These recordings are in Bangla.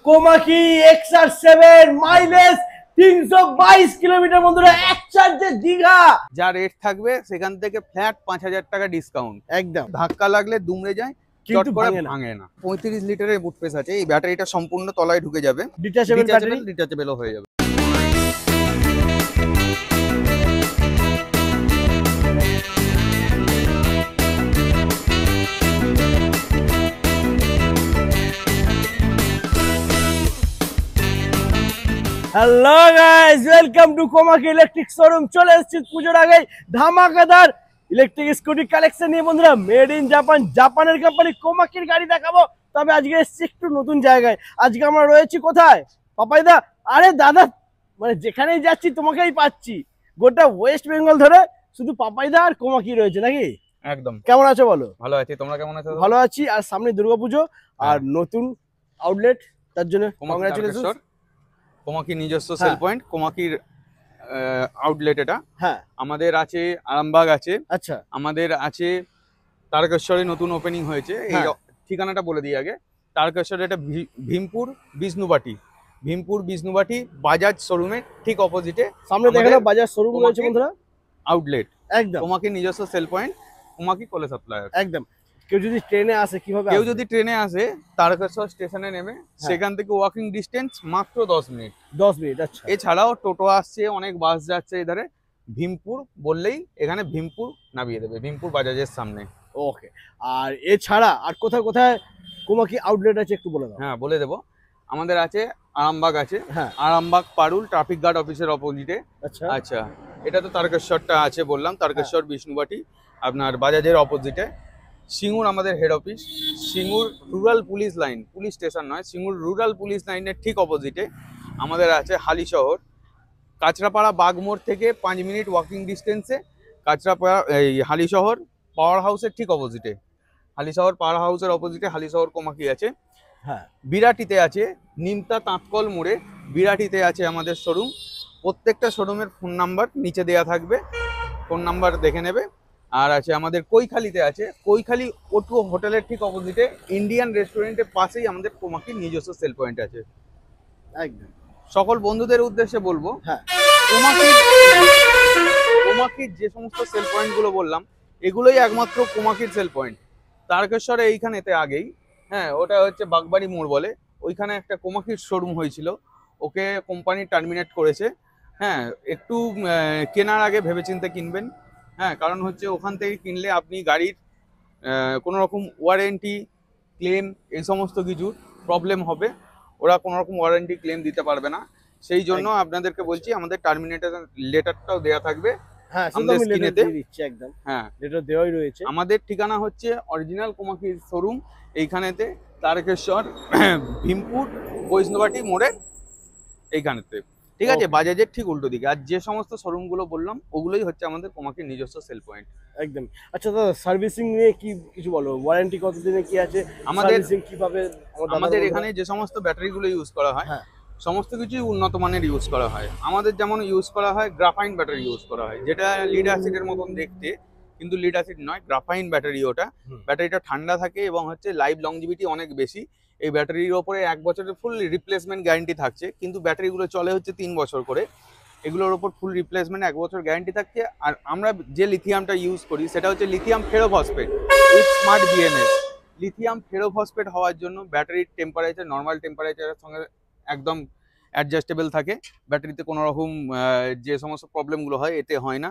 কোমাকি XR7 মাইলেজ 322 কিলোমিটার বন্ধুরা, এক চার্জে দীঘা। যা রেট থাকবে সেখান থেকে ফ্ল্যাট 5000 টাকা ডিসকাউন্ট। একদম ধাক্কা লাগলে দুমড়ে যায়, কিন্তু ভাঙে না। 35 লিটারের বুট স্পেস আছে। এই ব্যাটারিটা সম্পূর্ণ তলায় ঢুকে যাবে, ডিটাচেবলও হয়ে যাবে। Hello guys, welcome to Komaki electric showroom. চলে এসেছি পুজোর আগে ধামাকাদার ইলেকট্রিক স্কুটি কালেকশন নিয়ে বন্ধুরা। মেড ইন জাপান, জাপানের কোম্পানি কোমাকির গাড়ি দেখাবো। তবে আজকে এসেছি একটু নতুন জায়গায়। আজকে আমরা রয়েছি কোথায় পাপাইদা? আরে দাদা, মানে যেখানেই যাচ্ছি তোমাকেই পাচ্ছি। গোটা ওয়েস্ট বেঙ্গল ধরে শুধু পাপাইদা আর কোমাকি রয়েছে নাকি? একদম। কেমন আছো বলো? ভালো আছি, তোমরা কেমন আছো? ভালো আছি। আর সামনে দুর্গাপুজো আর নতুন আউটলেট, তার জন্য কংগ্রাচুলেশন। কোমাকি নিজস্ব সেল পয়েন্ট, কোমাকির আউটলেট এটা। হ্যাঁ, আমাদের আছে আরামবাগ আছে, আচ্ছা, আমাদের আছে তারকেশ্বরে নতুন ওপেনিং হয়েছে। এই ঠিকানাটা বলে দিই আগে। তারকেশ্বরে এটা ভীমপুর বিষ্ণুবাটি বাজাজ শোরুমের ঠিক অপোজিটে সামনে দেখেন বাজাজ শোরুম রয়েছে বন্ধুরা। আউটলেট একদম কোমাকি নিজস্ব সেল পয়েন্ট, কোমাকি কোলে সাপ্লায়ার। একদম। কেউ যদি ট্রেনে আসে কিভাবে? কেউ যদি ট্রেনে আসে তারকেশ্বর স্টেশনে নেমে সেখান থেকে ওয়াকিং ডিস্টেন্স মাত্র 10 মিনিট। 10 মিনিট, আচ্ছা। এছাড়াও টোটো আসছে, অনেক বাস যাচ্ছে এধারে। ভীমপুর বললেই এখানে ভীমপুর নামিয়ে দেবে, ভীমপুর বাজাজের সামনে। ওকে। আর এছাড়া আর কোথায় কোথায় কোমাকি আউটলেট আছে একটু বলে দাও। হ্যাঁ, বলে দেবো। আমাদের আছে আরামবাগ আছে, হ্যাঁ, আরামবাগ পারুল ট্রাফিক গার্ড অফিসের অপোজিটে। আচ্ছা আচ্ছা, এটা তো তারকেশ্বরটা আছে বললাম, তারকেশ্বর বিষ্ণুবাটি আপনার বাজাজের অপোজিটে। সিঙ্গুর আমাদের head office, Singur rural police line, police station নয়, সিঙ্গুর রুরাল পুলিশ লাইনের ঠিক অপোজিটে আমাদের আছে হালিশহর। কাঁচরাপাড়া বাগমোড় থেকে 5 মিনিট ওয়াকিং ডিস্টেন্সে কাঁচরাপাড়া এই হালিশহর পাওয়ার হাউসের ঠিক অপোজিটে। হালিশহর পাওয়ার হাউসের অপোজিটে হালিশহর কোমাকি আছে। হ্যাঁ, বিরাটিতে আছে নিমতা তাঁতকল মোড়ে, বিরাটিতে আছে আমাদের শোরুম। প্রত্যেকটা শোরুমের ফোন নাম্বার নিচে দেওয়া থাকবে, ফোন নাম্বার দেখে নেবে। আর আছে আমাদের কৈখালিতে আছে, কৈখালি ওটু হোটেলের ঠিক অপোজিটে ইন্ডিয়ান রেস্টুরেন্টের পাশেই আমাদের কোমাকির নিজস্ব সেল পয়েন্ট আছে। একদম। সকল বন্ধুদের উদ্দেশ্যে বলবো, হ্যাঁ, কোমাকির যে সমস্ত সেল পয়েন্ট গুলো বললাম এগুলোই একমাত্র কোমাকির সেল পয়েন্ট। তারকেশ্বরে এইখানেতে আগেই, হ্যাঁ, ওটা হচ্ছে বাগবাড়ি মোড় বলে, ওইখানে একটা কোমাকির শোরুম হয়েছিল, ওকে কোম্পানি টার্মিনেট করেছে। হ্যাঁ, একটু কেনার আগে ভেবেচিন্তে কিনবেন। হ্যাঁ, কারণ হচ্ছে ওখান থেকে কিনলে আপনি গাড়ির কোনো রকম ওয়ারেন্টি ক্লেম এই সমস্ত কিছু প্রবলেম হবে, ওরা কোনো রকম ওয়ারেন্টি ক্লেম দিতে পারবে না। সেই জন্য আপনাদেরকে বলছি আমাদের টার্মিনেটের লেটারটাও দেওয়া থাকবে। হ্যাঁ, আমাদের স্ক্রিনেতে দিচ্ছি একদম। হ্যাঁ, লেটার দেওয়াই রয়েছে। আমাদের ঠিকানা হচ্ছে অরিজিনাল কোমাকির শোরুম এইখানেতে, তারকেশ্বর ভীমপুর বৈষ্ণবাটি মোড়ে এইখানেতে, ঠিক আছে, বাজাজের ঠিক উল্টো দিকে। আর যে সমস্ত শোরুম গুলো বললাম ওগুলোই হচ্ছে আমাদের কোমাকির নিজস্ব সেল পয়েন্ট। একদম। আচ্ছা দাদা, সার্ভিসিং নিয়ে কি কিছু বলো? ওয়ারেন্টি কতদিনে কি আছে? আমাদের কিভাবে? আমাদের এখানে যে সমস্ত ব্যাটারি গুলো ইউজ করা হয়, হ্যাঁ, সমস্ত কিছুই উন্নত মানের ইউজ করা হয়। আমাদের যেমন ইউজ করা হয় গ্রাফাইন ব্যাটারি ইউজ করা হয়, যেটা লিড অ্যাসিডের মতন দেখতে, কিন্তু লিড অ্যাসিড নয়, গ্রাফাইন ব্যাটারি ওটা। ব্যাটারিটা ঠান্ডা থাকে এবং হচ্ছে লাইফ লংজিভিটি অনেক বেশি। এই ব্যাটারির ওপরে 1 বছরের ফুল রিপ্লেসমেন্ট গ্যারান্টি থাকছে, কিন্তু ব্যাটারিগুলো চলে হচ্ছে 3 বছর করে। এগুলোর ওপর ফুল রিপ্লেসমেন্ট 1 বছর গ্যারান্টি থাকছে। আর আমরা যে লিথিয়ামটা ইউজ করি সেটা হচ্ছে lithium ferrophosphate with smart BMS. Lithium ferrophosphate হওয়ার জন্য ব্যাটারির টেম্পারেচার নর্মাল টেম্পারেচারের সঙ্গে একদম অ্যাডজাস্টেবল থাকে। ব্যাটারিতে কোনো রকম যে সমস্ত প্রবলেমগুলো হয় এতে হয় না।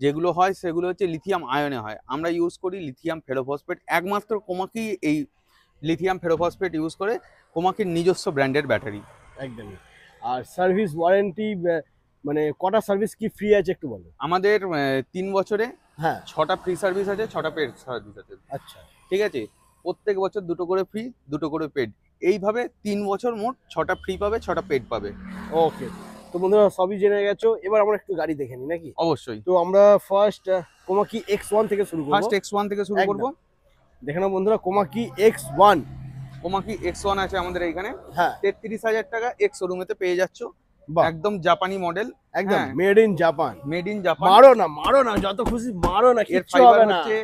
যেগুলো হয় সেগুলো হচ্ছে লিথিয়াম আয়নে হয়। আমরা ইউজ করি লিথিয়াম ফেরোফসফেট, একমাত্র কোমাকি এই লিথিয়াম ফেরোফসফেট ইউজ করে, কোমাকির নিজস্ব ব্র্যান্ডের ব্যাটারি। একদমই। আর সার্ভিস ওয়ারেন্টি মানে কটা সার্ভিস কি ফ্রি আছে একটু বলো? আমাদের 3 বছরে হ্যাঁ 6টা ফ্রি সার্ভিস আছে, 6টা পেড সার্ভিস আছে। আচ্ছা, ঠিক আছে, প্রত্যেক বছর 2টো করে ফ্রি, 2টো করে পেড। এইভাবে 3 বছর মোট 6টা ফ্রি পাবে, 6টা পেড পাবে। ওকে। তো বন্ধুরা সবই জেনে গেছো, এবার আমরা একটু গাড়ি দেখে নিই নাকি? অবশ্যই। তো আমরা ফার্স্ট কোমাকি X1 থেকে শুরু করব। ফার্স্ট X1 থেকে শুরু করব। দেখে নাও বন্ধুরা, কোমাকি X1। কোমাকি X1 আছে আমাদের এইখানে। হ্যাঁ, 33,000 টাকা এক্স শোরুমেতে পেয়ে যাচ্ছ। একদম জাপানি মডেল, একদম made in Japan. Made in Japan. মারো না যত খুশি মারো না, এর কিছু হবে না। হচ্ছে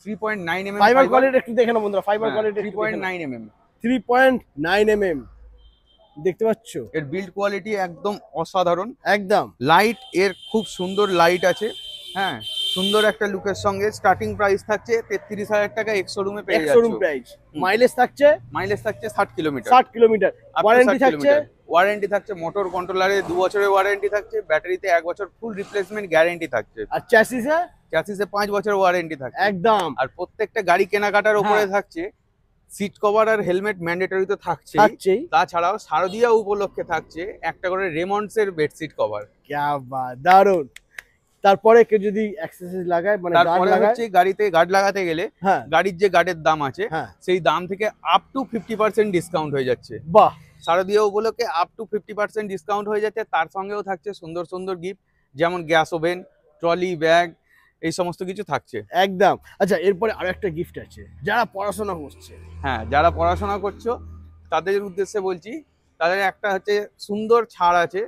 3.9 mm ফাইবার কোয়ালিটি একটু দেখে নাও বন্ধুরা, ফাইবার কোয়ালিটি 3.9 mm। 3.9 mm। দেখতে পাচ্ছ এর বিল্ড কোয়ালিটি একদম অসাধারণ, একদম। লাইট এর খুব সুন্দর লাইট আছে। হ্যাঁ, সুন্দর একটা লুকের সঙ্গে স্টার্টিং প্রাইস থাকছে 33,000 টাকা, এক্স শোরুমে পেয়ে শোরুম যাচ্ছ। প্রাইস। মাইলেজ থাকছে মাইলেজ থাকছে 60 কিলোমিটার। 60 কিলোমিটার। ওয়ারেন্টি থাকছে, ওয়ারেন্টি থাকছে মোটর কন্ট্রোলারে 2 বছরের ওয়ারেন্টি থাকছে, ব্যাটারিতে 1 বছর ফুল রিপ্লেসমেন্ট গ্যারান্টি থাকছে, আর চ্যাসিসে চ্যাসিসে 5 বছর ওয়ারেন্টি থাকছে একদম। আর প্রত্যেকটা গাড়ি কেনাকাটার উপরে হ্যাঁ। থাকছে সিট কভার আর হেলমেট ম্যান্ডেটরি তো থাকছেই, থাকছেই। তাছাড়াও শারদীয়া উপলক্ষে থাকছে একটা করে রেমন্ডস এর বেডশিট কভার। ক্যা বাত, দারুন। তারপরে কেউ যদি অ্যাক্সেসরিজ লাগায় মানে গার্ড তারপরে লাগায়, হচ্ছে গাড়িতে গার্ড লাগাতে গেলে হ্যাঁ গাড়ির যে গার্ডের দাম আছে হ্যাঁ, সেই দাম থেকে আপ টু 50% ডিসকাউন্ট হয়ে যাচ্ছে। বাহ। শারদীয়া উপলক্ষে আপ টু 50% ডিসকাউন্ট হয়ে যাচ্ছে। তার সঙ্গেও থাকছে সুন্দর সুন্দর গিফট, যেমন গ্যাস ওভেন, ট্রলি ব্যাগ, এই সমস্ত কিছু থাকছে একদম। আচ্ছা, এরপরে আরো একটা গিফট আছে যারা পড়াশোনা করছে। হ্যাঁ, যারা পড়াশোনা করছো তাদের উদ্দেশ্যে বলছি, তাদের একটা হচ্ছে সুন্দর ছাড় আছে,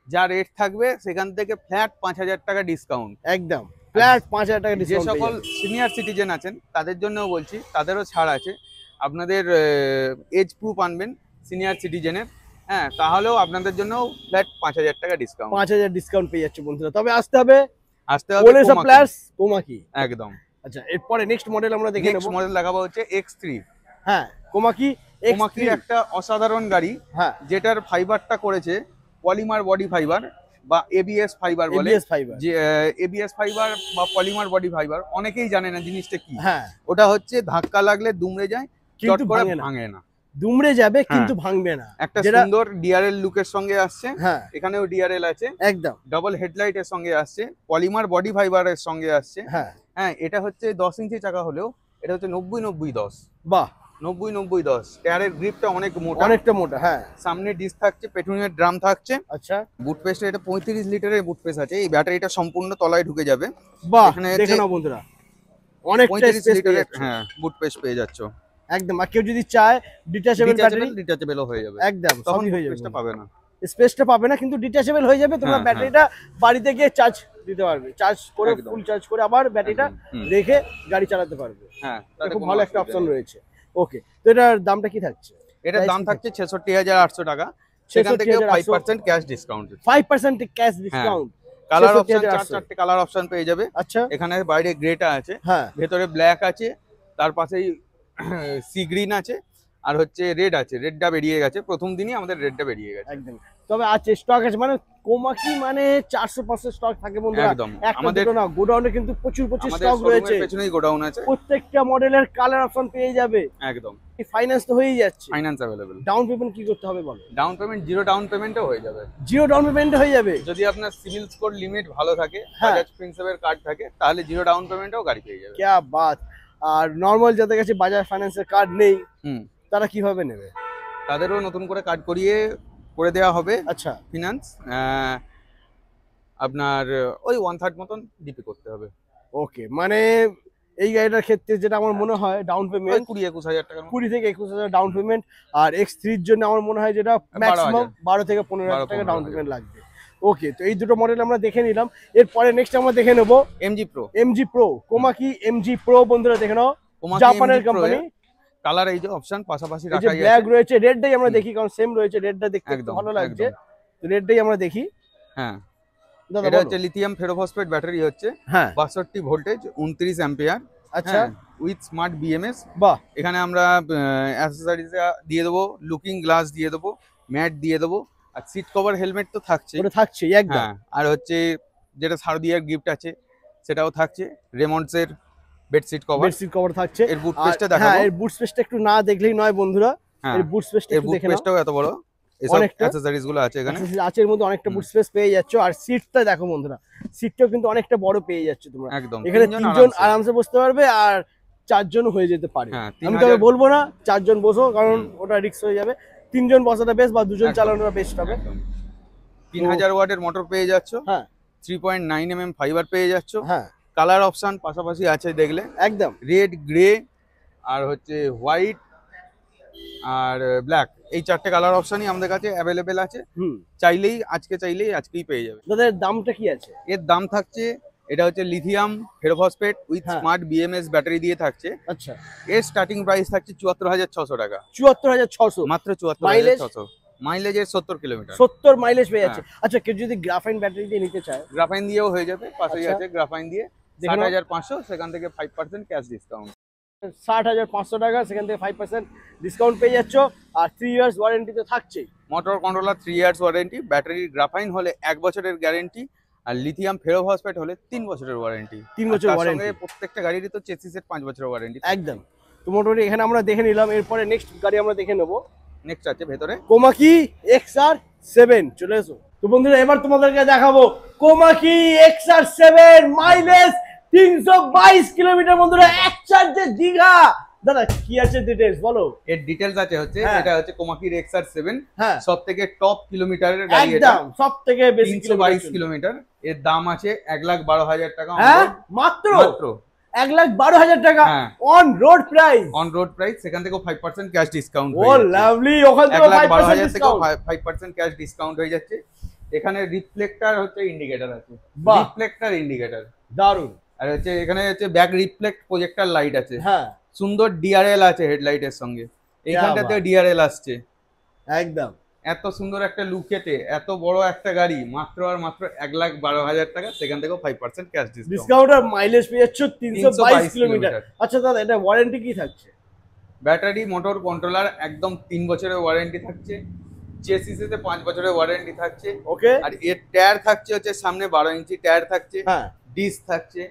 যা রেট থাকবে সেখান থেকে ফ্ল্যাট 5,000 টাকা ডিসকাউন্ট। একদম ফ্ল্যাট 5,000 টাকা যে ডিসকাউন্ট। সকল সিনিয়র সিটিজেন আছেন তাদের জন্যও বলছি, তাদেরও ছাড় আছে। আপনাদের এজ প্রুফ আনবেন সিনিয়র সিটিজেনের, হ্যাঁ, তাহলেও আপনাদের জন্য ফ্ল্যাট 5,000 টাকা ডিসকাউন্ট। 5,000 ডিসকাউন্ট পেয়ে যাচ্ছে বন্ধুরা। তবে আসতে হবে আসতে হবে কোলে কোমাকি। সাপ্লায়ার্স, কোমাকি। একদম। আচ্ছা, এরপরে নেক্সট মডেল আমরা দেখে নেক্সট নেব। মডেল দেখাবো হচ্ছে X3। হ্যাঁ, কোমাকি কোমাকির X3। একটা অসাধারণ গাড়ি, হ্যাঁ, যেটার ফাইবারটা করেছে পলিমার বডি ফাইবার বা এবিএস ফাইবার বলে। ABS fibre. যে এবিএস ফাইবার বা পলিমার বডি ফাইবার অনেকেই জানে না জিনিসটা কি। হ্যাঁ, ওটা হচ্ছে ধাক্কা লাগলে দুমড়ে যায়, চট কিন্তু করে ভাঙে না। ভাঙে না, দুমড়ে যাবে কিন্তু ভাঙবে না। একটা যেটা সুন্দর ডিআরএল লুকের সঙ্গে আসছে। হ্যাঁ, এখানেও ডিআরএল আছে, একদম। ডাবল হেডলাইটের সঙ্গে আসছে, পলিমার বডি ফাইবারের সঙ্গে আসছে। হ্যাঁ, হ্যাঁ, এটা হচ্ছে 10 ইঞ্চি চাকা হলেও এটা হচ্ছে 90-90-10। বাহ, 90-90-10। টায়ারের গ্রিপটা অনেক মোটা, অনেকটা মোটা। হ্যাঁ, সামনে ডিস্ক থাকছে, পেছনের ড্রাম থাকছে। আচ্ছা, বুট পেস্টে এটা 35 লিটারের বুট পেস্ট আছে। এই ব্যাটারিটা সম্পূর্ণ তলায় ঢুকে যাবে। বাহ, এখানে দেখে হচ্ছে নাও বন্ধুরা, অনেকটা 35 স্পেস পেয়ে লিটারের যাচ্ছে। হ্যাঁ বুট পেস্ট পেয়ে যাচ্ছ। একদম। আর কেউ যদি চায় ডিটাচেবল ব্যাটারি, ডিটাচেবলও হয়ে যাবে, একদম তখন সবই হয়ে যাবে। স্পেসটা পাবে না। স্পেসটা পাবে না কিন্তু ডিটাচেবল হয়ে যাবে। তোমরা হ্যাঁ, ব্যাটারিটা বাড়িতে গিয়ে চার্জ দিতে পারবে, চার্জ করে একদম। ফুল চার্জ করে আবার ব্যাটারিটা একদম, হুম। রেখে গাড়ি চালাতে পারবে। হ্যাঁ, এটা তাতে খুব কোনো ভালো একটা অসুবিধা অপশন নেই। রয়েছে। ওকে, তো এটার দামটা কি থাকছে? এটার দাম Price কি থাকছে 66,800 টাকা, সেখান থেকে 66,800 5% cash discount. 5% cash discount. Colour option 66,800 4-4টে কালার অপশন পেয়ে যাবে। আচ্ছা, এখানে বাইরে গ্রেটা আছে, হ্যাঁ, ভেতরে ব্ল্যাক আছে, তার পাশেই সি গ্রিন আছে, আর হচ্ছে রেড আছে। রেডটা বেরিয়ে গেছে, প্রথম দিনই আমাদের রেডটা বেরিয়ে গেছে। একদম। তবে আছে, স্টক আছে, মানে কোমাকি মানে 400-500 স্টক থাকে বন্ধুরা। একদম। একটা আমাদের দুটো না, গোডাউনে কিন্তু প্রচুর আমাদের স্টক রয়েছে। শোরুমের পেছনেই গোডাউন আছে। প্রত্যেকটা মডেলের কালার অপশন পেয়ে যাবে। একদম। ফাইন্যান্স তো হয়েই যাচ্ছে। Finance available. ডাউন পেমেন্ট কি করতে হবে বলো? ডাউন পেমেন্ট, জিরো ডাউন পেমেন্টও হয়ে যাবে। জিরো ডাউন পেমেন্ট হয়ে যাবে যদি আপনার সিভিল স্কোর লিমিট ভালো থাকে, হ্যাঁ। বাজাজ প্রিন্সেপের কার্ড থাকে, তাহলে জিরো ডাউন পেমেন্টও গাড়ি পেয়ে যাবে। ক্যা বাত। আর নর্মাল যাদের কাছে বাজাজ ফাইন্যান্সের কার্ড নেই, হুম, তারা কিভাবে নেবে? তাদেরও নতুন করে কার্ড করিয়ে করে দেওয়া হবে আচ্ছা, ফিনান্স। আপনার ওই 1/3 মতন ডিপি করতে হবে। ওকে। মানে এই গাড়িটার ক্ষেত্রে যেটা আমার মনে হয় ডাউন ওই পেমেন্ট 20-21 হাজার টাকার মতো। 20 থেকে 21,000 ডাউন পেমেন্ট। আর X3 এর জন্য আমার মনে হয় যেটা ম্যাক্সিমাম 12 থেকে 15,000 টাকা 12-15,000 ডাউন পেমেন্ট লাগবে। ওকে, তো এই দুটো মডেল আমরা দেখে নিলাম। এরপরে নেক্সট আমরা দেখে নেব MG pro. MG Pro, Komaki MG Pro বন্ধুরা দেখে নাও, কোমাকি জাপানের MG Pro কোম্পানি। এর কালার এই যে অপশন পাশাপাশি এই যে রাখাই ব্ল্যাক আছে। রয়েছে, রেডটাই আমরা হুম। দেখি কারণ সেম রয়েছে, রেডটা দেখতে একটু একদম, ভালো লাগছে। একদম। তো রেডটাই আমরা দেখি। হ্যাঁ, দাদা এটা বলো। হচ্ছে লিথিয়াম ফেরোফসফেট ব্যাটারি হচ্ছে, হ্যাঁ, 62 ভোল্টেজ, 29 অ্যাম্পিয়ার। আচ্ছা, উইথ স্মার্ট বিএমএস। বাহ, এখানে আমরা অ্যাক্সেসরিজ দিয়ে দেবো, লুকিং গ্লাস দিয়ে দেবো, ম্যাট দিয়ে দেবো, আর সিট কভার হেলমেট তো থাকছে। ওটা থাকছেই একদম। হ্যাঁ, আর হচ্ছে যেটা শারদীয়ার গিফট আছে সেটাও থাকছে, রেমন্ডস এর বেডশিট কভার। বেডশিট কভার থাকছে। এর বুট আর পেস্টটা হ্যাঁ, দেখাবো। এর বুট স্পেসটা একটু না দেখলেই নয় বন্ধুরা। হ্যাঁ, এর বুট স্পেসটা এর একটু বুট দেখে নাও। পেস্টটাও এত বড়, এসব অনেকটা। অ্যাক্সেসরিজ গুলো আছে এখানে। আছে, এর মধ্যে অনেকটা বুট স্পেস পেয়ে যাচ্ছ। আর সিটটা দেখো বন্ধুরা, সিটটাও কিন্তু অনেকটা বড় পেয়ে যাচ্ছে তোমরা। একদম। এখানে তিনজন তিনজন আরামসে। আরামসে বসতে পারবে, আর 4 জন হয়ে যেতে পারে। হ্যাঁ, আমি 3000 তবে বলবো না 4 জন বসো, কারণ হুম। ওটা রিস্ক হয়ে যাবে। 3 জন বসাটা বেশ, বা 2 জন একদম। চালানোটা বেস্ট হবে। একদম। 3000 ওয়াটের মোটর পেয়ে যাচ্ছ, হ্যাঁ 3.9 mm ফাইবার পেয়ে যাচ্ছ। হ্যাঁ, কালার অপশন পাশাপাশি আছে দেখলে, একদম। রেড, গ্রে, আর হচ্ছে হোয়াইট আর ব্ল্যাক, এই 4টে কালার অপশনই আমাদের কাছে অ্যাভেলেবেল আছে। হুম, চাইলেই আজকেই পেয়ে যাবে। দাদা এর দামটা কি আছে? এর দাম থাকছে, এটা হচ্ছে লিথিয়াম ফেরোফসফেট উইথ হ্যাঁ। স্মার্ট বিএমএস ব্যাটারি দিয়ে থাকছে। আচ্ছা, এর স্টার্টিং প্রাইস থাকছে 74,600 টাকা, 74,600। মাত্র Mileage? 74,600। মাইলেজের 70 কিলোমিটার। 70 মাইলেজ পেয়ে যাচ্ছে। আচ্ছা, কেউ যদি গ্রাফাইন ব্যাটারি দিয়ে নিতে চায়? গ্রাফাইন দিয়েও হয়ে যাবে, পাশেই আচ্ছা। আছে গ্রাফাইন দিয়ে 60,500, সেখান থেকে 5% ক্যাশ ডিসকাউন্ট। 60,500 টাকা, সেখান থেকে 5% ডিসকাউন্ট পেয়ে যাচ্ছ। আর 3 ইয়ার্স ওয়ারেন্টি তো থাকছেই। Motor controller 3 years warranty, battery graphene হলে 1 বছরের গ্যারেন্টি, আর লিথিয়াম ফেরোফসফেট হলে 3 বছরের ওয়ারেন্টি। 3 বছর ওয়ারেন্টি। সঙ্গে প্রত্যেকটা গাড়িরই তো চেসিসের 5 বছরের ওয়ারেন্টি। একদম। তো মোটামুটি এখানে আমরা দেখে নিলাম, এরপরে নেক্সট গাড়ি আমরা দেখে নেবো। নেক্সট আছে ভেতরে কোমাকি XR7, চলে এসো। তো বন্ধুরা, এবার তোমাদেরকে দেখাবো কোমাকি XR7, মাইলেজ 322 কিলোমিটার। বন্ধুরা, এক চার্জে দীঘা। দাদা কি আছে ডিটেইলস বলো। এর ডিটেইলস আছে হচ্ছে, এটা হচ্ছে কোমাকির XR7, হ্যাঁ, সবথেকে টপ কিলোমিটারের গাড়ি এটা, একদম সবথেকে বেশি 322 কিলোমিটার। এর দাম আছে 1,12,000 টাকা। হ্যাঁ, মাত্র 1,12,000 টাকা on road price. On road price, সেখান থেকে 5% ক্যাশ ডিসকাউন্ট। ও লাভলি, ওখান থেকে 5% ডিসকাউন্ট। 5% ক্যাশ ডিসকাউন্ট হয়ে যাচ্ছে। এখানে রিফ্লেক্টর হচ্ছে ইন্ডিকেটর আছে, রিফ্লেক্টর ইন্ডিকেটর দারুন। আর হচ্ছে এখানে হচ্ছে ব্যাক রিফ্লেক্ট প্রজেক্টর লাইট আছে। হ্যাঁ, সুন্দর ডিআরএল আছে হেডলাইটের সঙ্গে, এইখানটাতে ডিআরএল আসছে। একদম এত সুন্দর একটা লুকেতে এত বড় একটা গাড়ি মাত্র 1,12,000 টাকা, সেখান থেকেও 5% ক্যাশ ডিসকাউন্ট। আর মাইলেজ পেয়ে যাচ্ছ 322 কিলোমিটার। আচ্ছা দাদা, এটা ওয়ারেন্টি কি থাকছে? ব্যাটারি মোটর কন্ট্রোলার একদম 3 বছরের ওয়ারেন্টি থাকছে, চেসিসেতে 5 বছরের ওয়ারেন্টি থাকছে। ওকে। আর এর টায়ার থাকছে হচ্ছে সামনে 12 ইঞ্চি টায়ার থাকছে, হ্যাঁ, ডিস্ক থাকছে,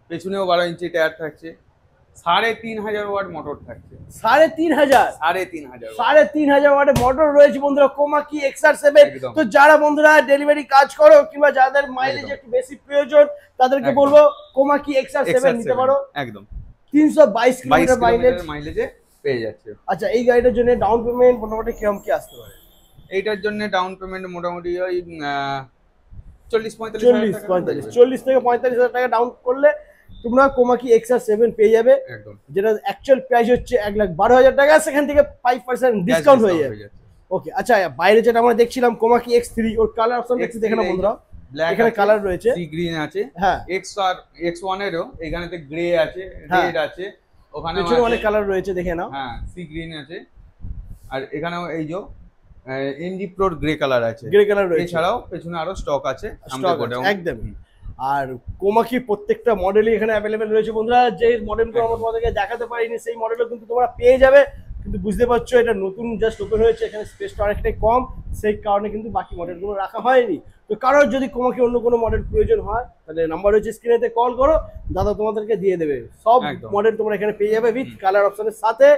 পেছনেও 12 ইঞ্চি টায়ার থাকছে, 3,500 ওয়াট মোটর থাকছে। 3,500 3,500 ওয়াটের মোটর রয়েছে বন্ধুরা কোমাকি XR7। তো যারা বন্ধুরা ডেলিভারি কাজ করো কিংবা যাদের মাইলেজ একটু বেশি প্রয়োজন, তাদেরকে বলবো কোমাকি XR7 নিতে পারো। একদম 322 কিলোমিটার মাইলেজে পেয়ে যাচ্ছে। আচ্ছা, এই গাড়িটার জন্য ডাউন পেমেন্ট মোটামুটি কিরকম কি আসতে পারে? এইটার জন্য ডাউন পেমেন্ট মোটামুটি ওই 40 থেকে 45,000 টাকা ডাউন করলে তোমরা কোমাকি XR7 পেয়ে যাবে, যেটা অ্যাকচুয়াল প্রাইস হচ্ছে 1,12,000 টাকা, সেখান থেকে 5% ডিসকাউন্ট হয়ে যাবে। ওকে। আচ্ছা, বাইরে যেটা আমরা দেখছিলাম কোমাকি X3, ওর কালার অপশন একটু দেখে নাও বন্ধুরা। এখানে কালার রয়েছে, সি গ্রিন আছে, হ্যাঁ, X1 এরও এখানেতে গ্রে আছে, রেড আছে, ওখানে অনেক কালার রয়েছে, দেখে নাও। হ্যাঁ, সি গ্রিন আছে, আর এখানেও এই যে এনডি প্রোর গ্রে কালার আছে, গ্রে কালার রয়েছে। এছাড়াও পেছনে আরো স্টক আছে একদম। আর কোমাকি প্রত্যেকটা মডেলই এখানে অ্যাভেলেবেল রয়েছে বন্ধুরা। যে মডেলগুলো আমরা তোমাদেরকে দেখাতে পারিনি সেই মডেলও কিন্তু তোমরা পেয়ে যাবে। কিন্তু বুঝতে পারছো এটা নতুন জাস্ট ওপেন হয়েছে, এখানে স্পেসটা অনেকটাই কম, সেই কারণে কিন্তু বাকি মডেলগুলো রাখা হয়নি। তো কারোর যদি কোমাকি অন্য কোনো মডেল প্রয়োজন হয়, তাহলে নাম্বার রয়েছে স্ক্রিনেতে, কল করো, দাদা তোমাদেরকে দিয়ে দেবে। সব মডেল তোমরা এখানে পেয়ে যাবে উইথ কালার অপশনের সাথে।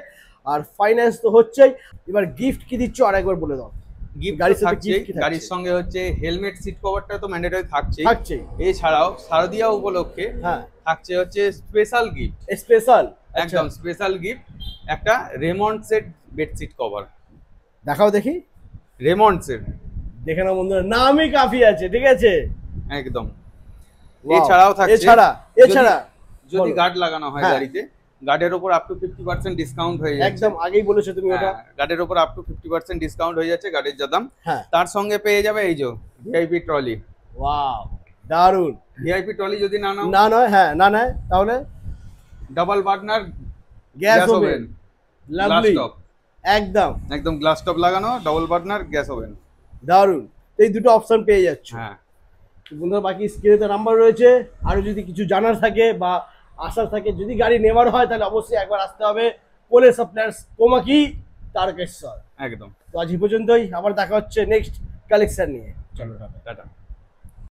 আর ফাইন্যান্স তো হচ্ছেই। এবার গিফট কি দিচ্ছ আরেকবার বলে দাও। গাড়ির সঙ্গে হচ্ছে হেলমেট, সিট কভারটা তো ম্যান্ডেটরি থাকছেই। এছাড়াও শারদিয়া উপলক্ষে থাকছে হচ্ছে স্পেশাল গিফট। একদম স্পেশাল গিফট, একটা রেমন্ড সেট বেডশিট কভার। দেখাও দেখি। রেমন্ড সেট দেখে নাও বন্ধুরা, নামই কাফি আছে, ঠিক আছে একদম। এছাড়াও থাকছে, এছাড়া যদি গার্ড লাগানো হয় গাড়িতে, গার্ডের উপর আপ টু 50% ডিসকাউন্ট হয়ে যাচ্ছে। একদম আগেই বলেছো তুমি ওটা। গার্ডের উপর আপ টু 50% ডিসকাউন্ট হয়ে যাচ্ছে গাড়ির যা দাম। তার সঙ্গে পেয়ে যাবে এই যে ভিআইপি ট্রলি। ওয়াও, দারুন। ভিআইপি ট্রলি যদি না নয়, হ্যাঁ না নেয়, তাহলে double burner gas oven, lovely, একদম গ্লাস টপ লাগানো ডাবল বার্নার গ্যাস ওভেন, দারুন। এই দুটো অপশন পেয়ে যাচ্ছে। হ্যাঁ বন্ধুরা, বাকি স্ক্রিনে নাম্বার রয়েছে। আরো যদি কিছু জানার থাকে বা আসার থাকে, যদি গাড়ি নেওয়ার হয়, তাহলে অবশ্যই একবার আসতে হবে কোলে সাপ্লায়ার্স কোমাকি তারকেশ্বর। একদম। তো আজ এই পর্যন্তই, আবার দেখা হচ্ছে নেক্সট কালেকশন নিয়ে। চলো টাটা।